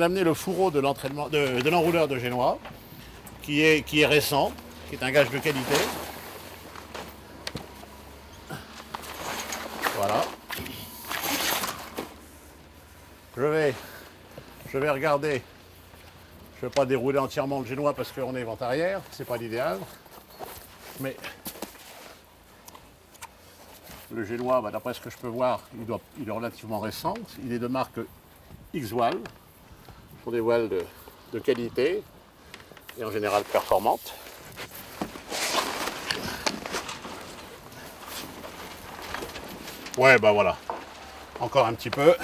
J'ai amené le fourreau de l'entraînement de l'enrouleur de Génois, qui est récent, qui est un gage de qualité. Voilà. Je vais regarder. Je ne vais pas dérouler entièrement le Génois parce qu'on est vent arrière, c'est pas l'idéal. Mais le Génois, d'après ce que je peux voir, il est relativement récent. Il est de marque X-Voile. Ce sont des voiles de qualité et en général performantes. Ouais, bah voilà. Encore un petit peu.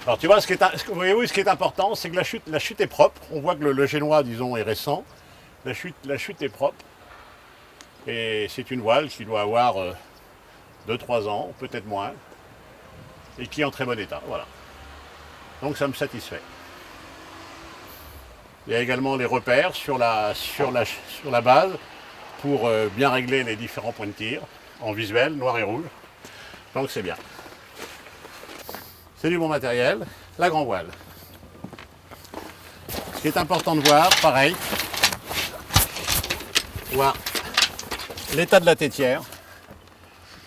Alors tu vois, ce qui est important, c'est que la chute est propre. On voit que le Génois, disons, est récent. La chute est propre. Et c'est une voile qui doit avoir 2-3 ans, peut-être moins, et qui est en très bon état. Voilà. Donc ça me satisfait. Il y a également les repères sur la base pour bien régler les différents points de tir en visuel, noir et rouge. Donc c'est bien. C'est du bon matériel. La grand voile. Ce qui est important de voir, pareil, voir l'état de la tétière.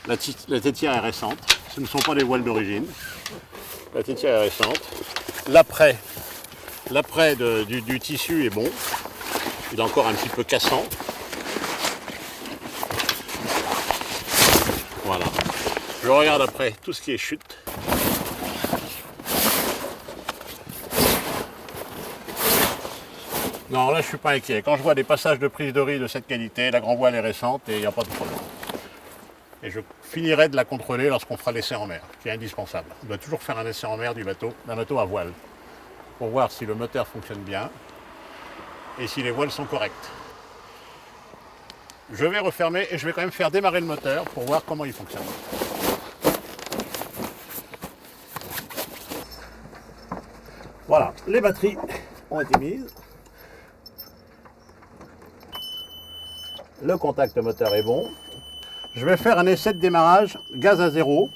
La tétière est récente. Ce ne sont pas des voiles d'origine. La tétière est récente. L'après du tissu est bon. Il est encore un petit peu cassant. Voilà. Je regarde après tout ce qui est chute. Non, là je suis pas inquiet. Quand je vois des passages de prise de riz de cette qualité, la grand voile est récente et il n'y a pas de problème. Et je finirai de la contrôler lorsqu'on fera l'essai en mer, qui est indispensable. On doit toujours faire un essai en mer d'un bateau à voile, pour voir si le moteur fonctionne bien et si les voiles sont correctes. Je vais refermer et je vais quand même faire démarrer le moteur pour voir comment il fonctionne. Voilà, les batteries ont été mises. Le contact moteur est bon. Je vais faire un essai de démarrage gaz à zéro.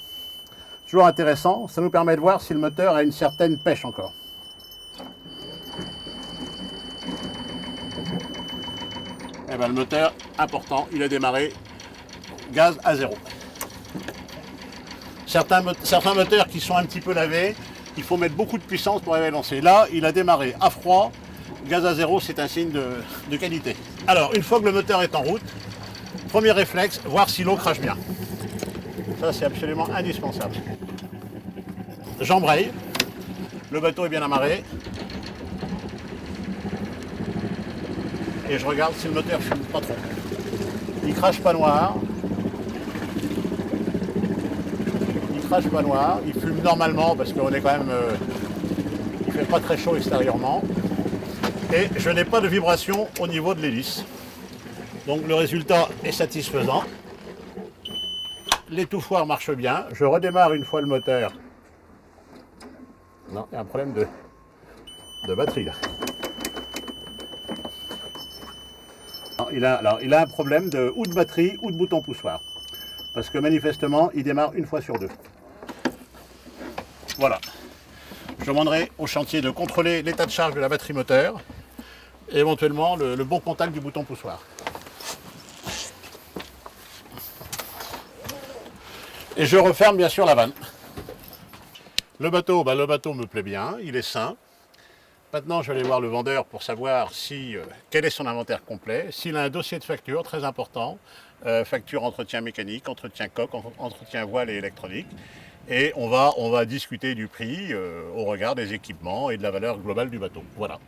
Toujours intéressant, ça nous permet de voir si le moteur a une certaine pêche encore. Et bien le moteur, important, il a démarré gaz à zéro. Certains moteurs qui sont un petit peu lavés, il faut mettre beaucoup de puissance pour arriver à lancer. Là, il a démarré à froid, gaz à zéro, c'est un signe de qualité. Alors, une fois que le moteur est en route, premier réflexe, voir si l'eau crache bien. Ça, c'est absolument indispensable. J'embraye. Le bateau est bien amarré. Et je regarde si le moteur fume pas trop. Il crache pas noir. Il crache pas noir. Il fume normalement parce qu'on est quand même... il fait pas très chaud extérieurement. Et je n'ai pas de vibration au niveau de l'hélice. Donc le résultat est satisfaisant. L'étouffoir marche bien. Je redémarre une fois le moteur. Non, il y a un problème de batterie là. Non, il a un problème ou de batterie ou de bouton poussoir. Parce que manifestement, il démarre une fois sur deux. Voilà. Je demanderai au chantier de contrôler l'état de charge de la batterie moteur et éventuellement le bon contact du bouton poussoir. Et je referme bien sûr la vanne. Le bateau me plaît bien, il est sain. Maintenant, je vais aller voir le vendeur pour savoir quel est son inventaire complet, s'il a un dossier de facture très important, facture entretien mécanique, entretien coque, entretien voile et électronique. Et on va discuter du prix au regard des équipements et de la valeur globale du bateau. Voilà.